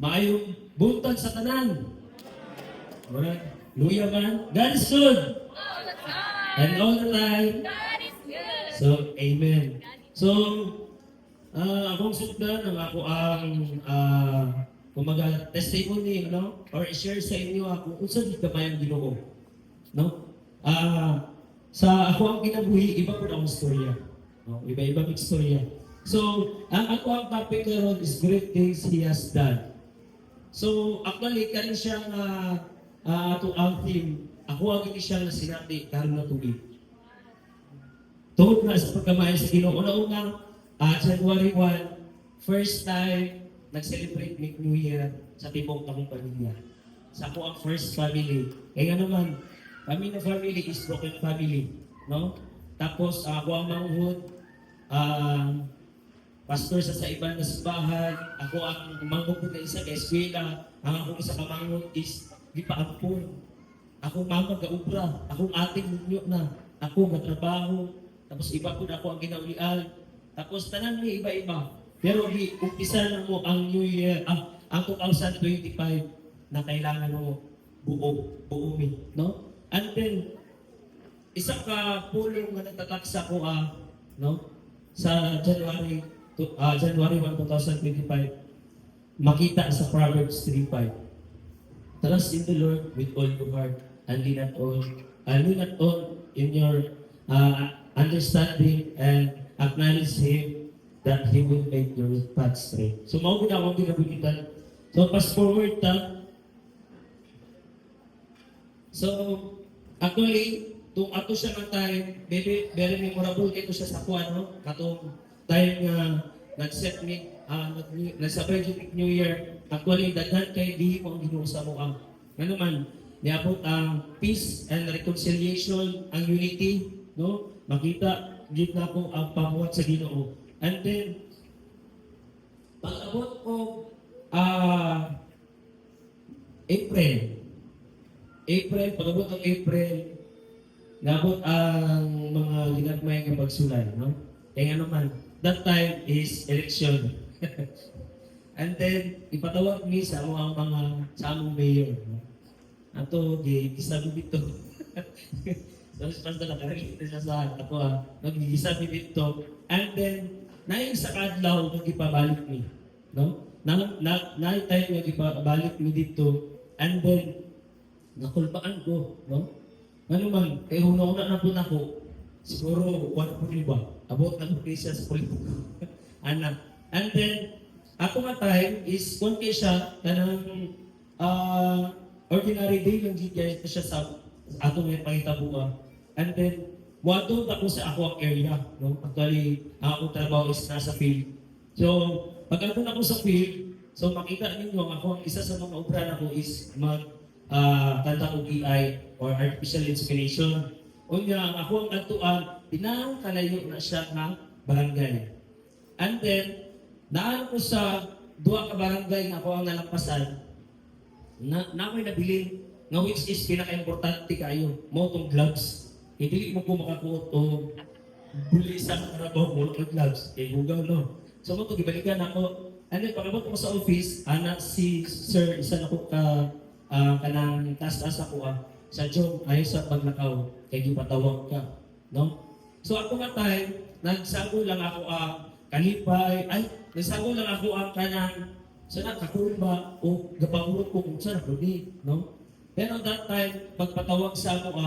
Maayong buntag sa tanan. Alright. Luya man. God is good. And all the time. God is good. So, amen. So, akong sugdan ng ako ang kumaga testimony, no? Or share sa inyo ako unsa gid kamay ang Ginoo, no? Sa ako ang kinabuhi, iba po akong storya. No? Iba-iba ang istorya. So, ang ako ang topic karon is great things He has done. So, actually, kanin siyang ato ang theme. Ako ang ini siya na sinabi karon na tuig. Tungod na sa pagkamayan sa Ginoo. Una-una, January 1, first time nag-celebrate New Year sa tibok ng pamilya. Sa ako ang first family. Kaya naman, kami na family is broken family. No? Tapos, ako ang manghud, pastor sa ibang nasbahan, ako ang manghud na isa ka eskwela, ang akong isa ka manghud is gipaampun. Ako mama gaubra, akong ating munyo na, ako gatrabaho, tapos iba po na ako ang ginaulian. Tapos tanan ni iba-iba. Pero umpisa na mo ang New Year, ang 2025 na kailangan mo buumin, no? And then, isa ka pulong na nagtataksa ko, no? Sa January 1, 2025, makita sa Proverbs 3:5. Trust in the Lord with all your heart and lean not on in your understanding and acknowledge Him that He will make your path straight. So, mao gud akong ginabuhitan. So, fast forward ta. So, actually, tung ato siya ng time, very memorable ito siya sa kuwan, no? Katong time nga nag-set me, nag-celebrate New Year. Actually, daghan kay di mo ang Ginoo sa mo ang ano man, niabot ang peace and reconciliation, ang unity, no? Makita gid na ko ang pamuhat sa Ginoo. And then, pag-abot ko, pag-abot ng April, nabot ang mga ginagmay ng pagsulay, no? Kaya naman, that time is election. And then, ipatawag ni sa mga sa among mayor, no? Ato, gisabi dito. Tapos basta nakarelate siya sa ako, nag-gisabi dito. And then, naing sa kadlaw nang ipabalik ni, no? Naing tayo nang ipabalik ni dito, and then nakulbaan ko, no? Ano man, kaya una-una na po na ko, siguro, wala po rin ba? About na po siya sa politiko. Anak. And then, ako nga time is, kung kaya siya, kanang ordinary day lang siya sa atong may pangitabuha. And then, wadon ako sa ako ang area, no? Actually, ang akong trabaho is nasa field. So, pag andun ako sa field, so makita ninyo, ako ang isa sa mga obra ko is kanta ko PI or artificial inspiration. O nga, ako ang kantuan, pinakalayo na siya ng barangay. And then, naan ko sa duwa ka barangay na ako ang nalampasan, na ako'y nabilin, nga which is pinaka-importante kayo, mo itong gloves. Hindi mo po makakuot o buli sa karabaw mo ng gloves. Hugaw, no? So, mo ito, gibalikan ako. And then, pagkabot ko sa office, anak si Sir, isa na ko kanang taas-taas ako sa job, ayaw sa paglakaw, kaya gipatawag ka. No? So, ako nga time, nagsago lang ako nagsago lang ako kanang sana kakulba o gapangulot ko kung saan ako di. No? Pero that time, pagpatawag sa ako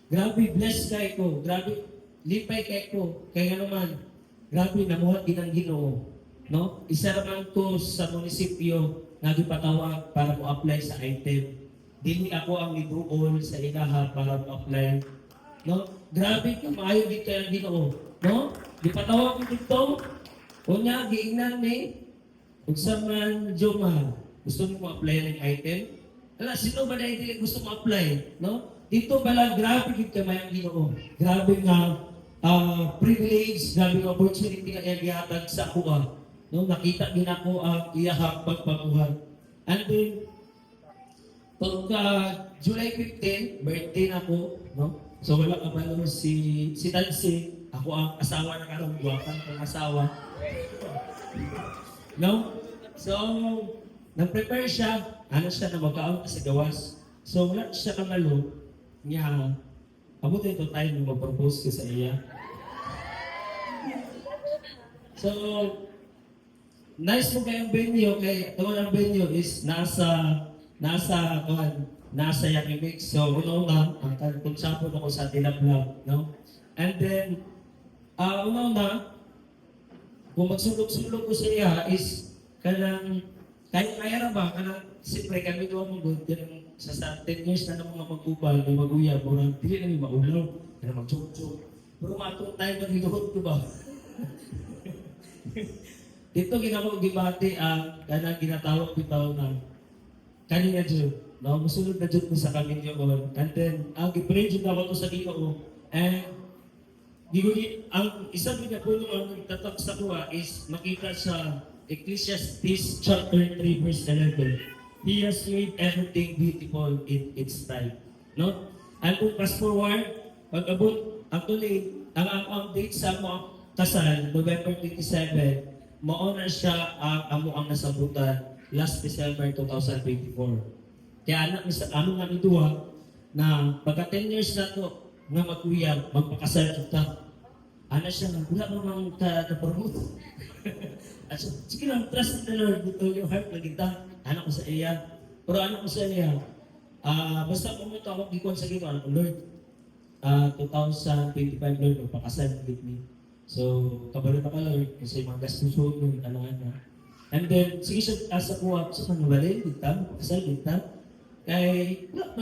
grabe, blessed kay ko. Grabe, lipay kay ko. Kaya naman, grabe, namuhat din ang Ginoo. No? Isa naman to sa munisipyo na gipatawag para mo apply sa item. Dili ako ang libruol sa ilaha para mo apply. No? Grabe ka, maayo dito ang Ginoo. No? Gipatawag ko dito. Una, giingnan ni, kung sa man, Joma, gusto mo apply ng item? Wala, sino ba na hindi gusto mo apply? No? Dito pala, grabe yung kamay ang Ginoo. Grabe nga privilege, grabe nga opportunity na iyagihatag sa ako. No? Nakita din ako ang iyahang pagpamuhan. And then, pagka July 15, birthday na ako. No? So wala ka pala si Tansi. Ako ang asawa na karungguwakan ng asawa. No? So, nag-prepare siya, ano siya na magkaon sa gawas. So wala siya kamalo, niya, abot ito tayo na mag-propose ko sa iya. So, nice mo kayong venue, kay tawag ang venue is nasa Yakimik. So, una-una, ang konsapon ako sa Tilaplag, no? And then, una-una, kung magsulog-sulog ko sa iya is kaya ra ba, siyempre kami doon mo good, sa 10 years na ng mga mag-ubal, may mag-uya, murang dili na may maulaw, kaya mag-chok-chok. Pero matong tayo mag-hinuhod ko ba? Dito ginagawa gibati ang kanang ginatawag bitaw na kanina Diyo, no? Musulod na Diyo sa kami niyo. And then, ang i-pray Diyo daw ko sa Ginoo. And ang isang pinapuno ang tatak sa kuha is makita sa Ecclesiastes chapter 3 verse 11. He has made everything beautiful in its time. No? And kung fast forward, pag-abot, actually, ang date sa mo kasal, November 27, mauna siya ang amo nasabutan last December 2024. Kaya anak sa ano nga ituwa na pagka 10 years na to nga mag-uyag, magpakasal kita. Ana siya nga, wala mo mang ka-promote. At so, sige lang, trust in the Lord with all your heart na kita. Anak ko sa iya. Pero anak ko sa iya, basta pumunta ako gikon sa Ginoo, Lord, 2025 Lord, magpakasal with me. So, kabalo na ka Lord, kasi mga gastusun yung kailangan na. And then, sige siya asa ko, sa manubalin, kita, magpakasal, kita. Kaya, wala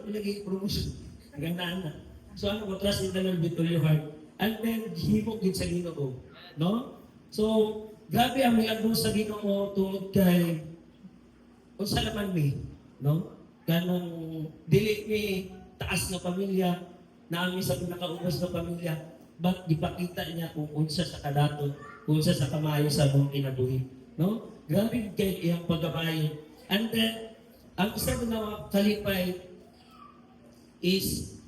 malagay promotion. Hanggang na. So, ano ko, trust in the Lord with all your heart. And then, himok din sa Ginoo. No? So, grabe ang may advance sa Ginoo tungkol kay kung saan naman may, no? Ganang dili may taas na pamilya, na ang isa pinakaubos na pamilya, ba't ipakita niya kung unsa sa kadato, kung unsa sa kamayo sa mong kinabuhi. No? Grabe kay iyang pagkabayo. And then, ang isa na kalipay is,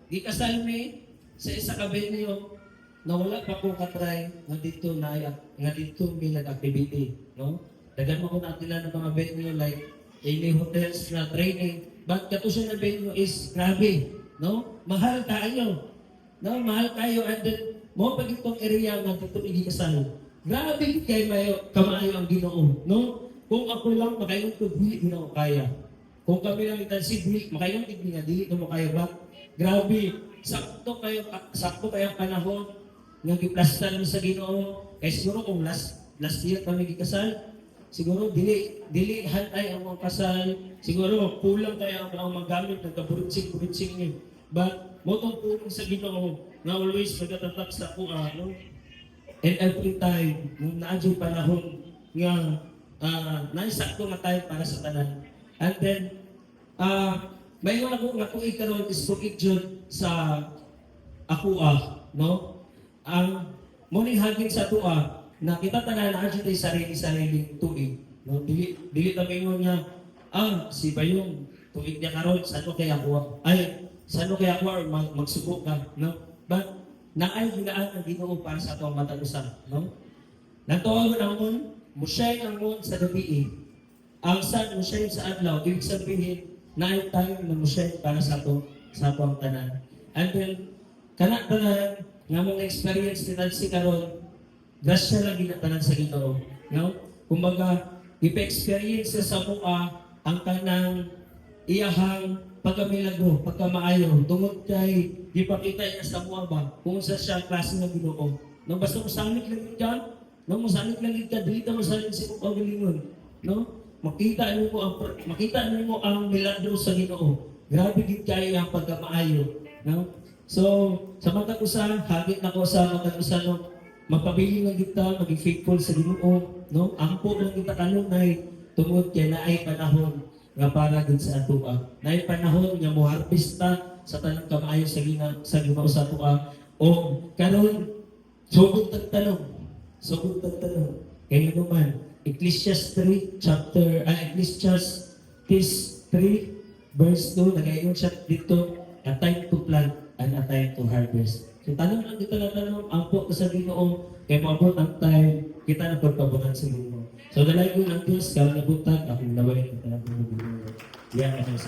di kasal may sa isa kabenyo na wala pa kong katry nga dito may nag-activity. No? Dagan mo ko natin ng mga venue like any hotels na training. But katusan na venue is grabe. No? Mahal tayo. No? Mahal tayo. And then, mo pag itong area nga dito ikikasal. Grabe kay kamayo ang Ginoo. No? Kung ako lang makayon ko, dili Ginoo kaya. Kung kami lang itansid, makayon ko nga, dili ko mo kaya ba? Grabe. Sakto kayo panahon nga giplastan mo sa Ginoo. Kaya siguro kung last year kami gikasal, siguro dili hantay ang mga kasal. Siguro kulang tayo ang magamit ng kaburutsing niyo. But motong pulong sa Ginoo na always magatatak sa kuha, no? And every time nung naadyo panahon nga naisakto nga tayo para sa tanan. And then may mga ako ikaroon is bukid dyan sa akua, no? Ang morning hagin sa tua, na kita tanan na dyan tayo sarili-sariling tuig. No? Dili kami mo niya, si Bayong, tuig niya karoon, saan mo kaya kuha? Saan mo kaya kuha or magsubok ka? No? But, naay hinaan ang Ginoo para sa atong matalusan. No? Nagtawag ang mon, musyay ang mon sa gabi. Ang sun, musyay sa adlaw, ibig sabihin, naay tayo na musyay para sa atong tanan. And then, tanan, nga mong experience ni Nancy karon, grasya lang ginatanan sa Ginoo. No? Kumbaga, ipa-experience sa mua ang kanang iyahang pagkamilagro, pagkamaayo, tungod kay ipakita niya sa mua ba kung sa siya klase ng Ginoo. No, basta musanit lang dyan, no, musanit lang dyan, dito musanit si Mukha Galingon. No? Makita mo ang milagro sa Ginoo. Grabe din kayo ang pagkamaayo. No? So, sa matakusan, hagit na ko sa matakusan, no? Magpabili lang kita, maging faithful sa Ginoo. No? Ampo lang kita kanunay, tungod kaya na ay panahon nga para din sa atua. Na ay panahon nga mo harvesta sa tanang kamaayo sa Ginoo sa atua. O karon sugod tagtanong. Kaya naman, Ecclesiastes 3 verse 2, nagayon siya dito, a time to plant and a time to harvest. So tanong lang dito na tanong, ang po sa Ginoo, kaya maabot ang time, kita na pagpabunan sa Ginoo. So dalay ko ng Diyos, kaya nabutan, akong naway, at tanang bumubulo. Yan ang sa